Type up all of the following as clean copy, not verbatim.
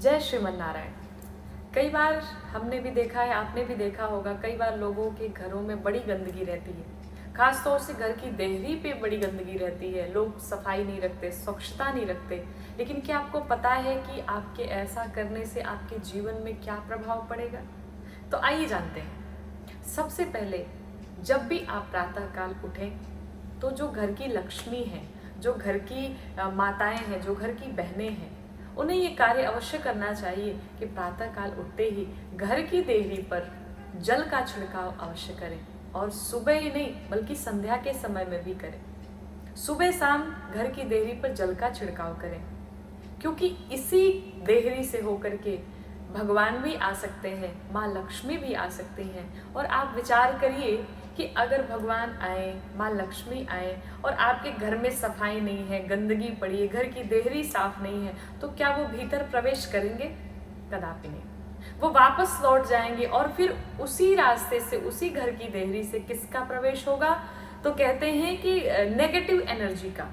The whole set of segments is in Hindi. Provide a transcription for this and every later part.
जय श्रीमन नारायण। कई बार हमने भी देखा है, आपने भी देखा होगा, कई बार लोगों के घरों में बड़ी गंदगी रहती है। खास तौर से घर की देहरी पे बड़ी गंदगी रहती है। लोग सफाई नहीं रखते, स्वच्छता नहीं रखते। लेकिन क्या आपको पता है कि आपके ऐसा करने से आपके जीवन में क्या प्रभाव पड़ेगा? तो आइए जानते हैं। सबसे पहले, जब भी आप प्रातःकाल उठें तो जो घर की लक्ष्मी है, जो घर की माताएं हैं, जो घर की बहनें हैं, उन्हें ये कार्य अवश्य करना चाहिए कि प्रातःकाल उठते ही घर की देहरी पर जल का छिड़काव अवश्य करें। और सुबह ही नहीं बल्कि संध्या के समय में भी करें। सुबह शाम घर की देहरी पर जल का छिड़काव करें, क्योंकि इसी देहरी से होकर के भगवान भी आ सकते हैं, माँ लक्ष्मी भी आ सकती हैं। और आप विचार करिए कि अगर भगवान आए, माँ लक्ष्मी आए और आपके घर में सफाई नहीं है, गंदगी पड़ी है, घर की देहरी साफ नहीं है, तो क्या वो भीतर प्रवेश करेंगे? कदापि नहीं। वो वापस लौट जाएंगे और फिर उसी रास्ते से, उसी घर की देहरी से किसका प्रवेश होगा? तो कहते हैं कि नेगेटिव एनर्जी का,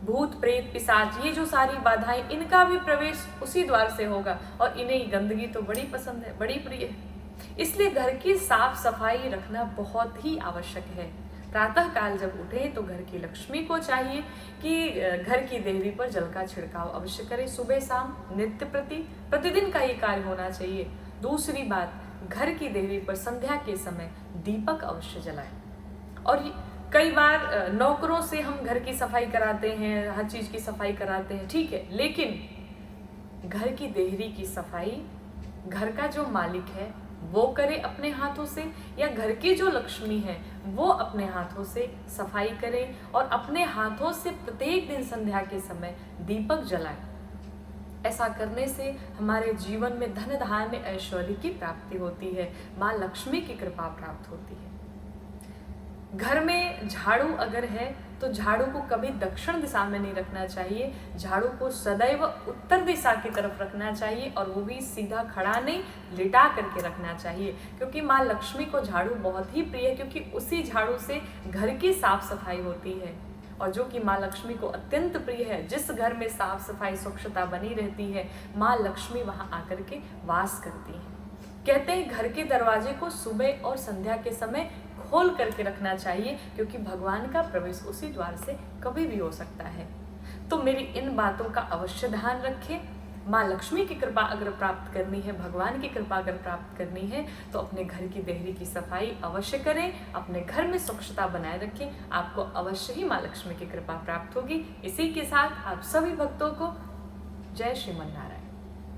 भूत प्रेत पिशाच, ये जो सारी बाधाएं, इनका भी प्रवेश उसी द्वार से होगा। और इन्हें गंदगी तो बड़ी पसंद है, बड़ी प्रिय है। इसलिए घर की साफ सफाई रखना बहुत ही आवश्यक है। प्रातःकाल जब उठे तो घर की लक्ष्मी को चाहिए कि घर की देहरी पर जल का छिड़काव अवश्य करें। सुबह शाम नित्य प्रतिदिन का ये कार्य होना चाहिए। दूसरी बात, घर की देहरी पर संध्या के समय दीपक अवश्य जलाएं। और कई बार नौकरों से हम घर की सफाई कराते हैं, हर चीज की सफाई कराते हैं, ठीक है, लेकिन घर की देहरी की सफाई घर का जो मालिक है वो करे अपने हाथों से, या घर की जो लक्ष्मी है वो अपने हाथों से सफाई करे और अपने हाथों से प्रत्येक दिन संध्या के समय दीपक जलाए। ऐसा करने से हमारे जीवन में धन धान्य ऐश्वर्य की प्राप्ति होती है, माँ लक्ष्मी की कृपा प्राप्त होती है। घर में झाड़ू अगर है तो झाड़ू को कभी दक्षिण दिशा में नहीं रखना चाहिए। झाड़ू को सदैव उत्तर दिशा की तरफ रखना चाहिए, और वो भी सीधा खड़ा नहीं, लिटा करके रखना चाहिए। क्योंकि माँ लक्ष्मी को झाड़ू बहुत ही प्रिय है, क्योंकि उसी झाड़ू से घर की साफ सफाई होती है। और जो कि माँ लक्ष्मी को अत्यंत प्रिय है, जिस घर में साफ सफाई स्वच्छता बनी रहती है, माँ लक्ष्मी वहां आकर के वास करती है। कहते हैं घर के दरवाजे को सुबह और संध्या के समय खोल करके रखना चाहिए, क्योंकि भगवान का प्रवेश उसी द्वार से कभी भी हो सकता है। तो मेरी इन बातों का अवश्य ध्यान रखें। माँ लक्ष्मी की कृपा अगर प्राप्त करनी है, भगवान की कृपा अगर प्राप्त करनी है, तो अपने घर की देहरी की सफाई अवश्य करें, अपने घर में स्वच्छता बनाए रखें। आपको अवश्य ही माँ लक्ष्मी की कृपा प्राप्त होगी। इसी के साथ आप सभी भक्तों को जय श्रीमन नारायण।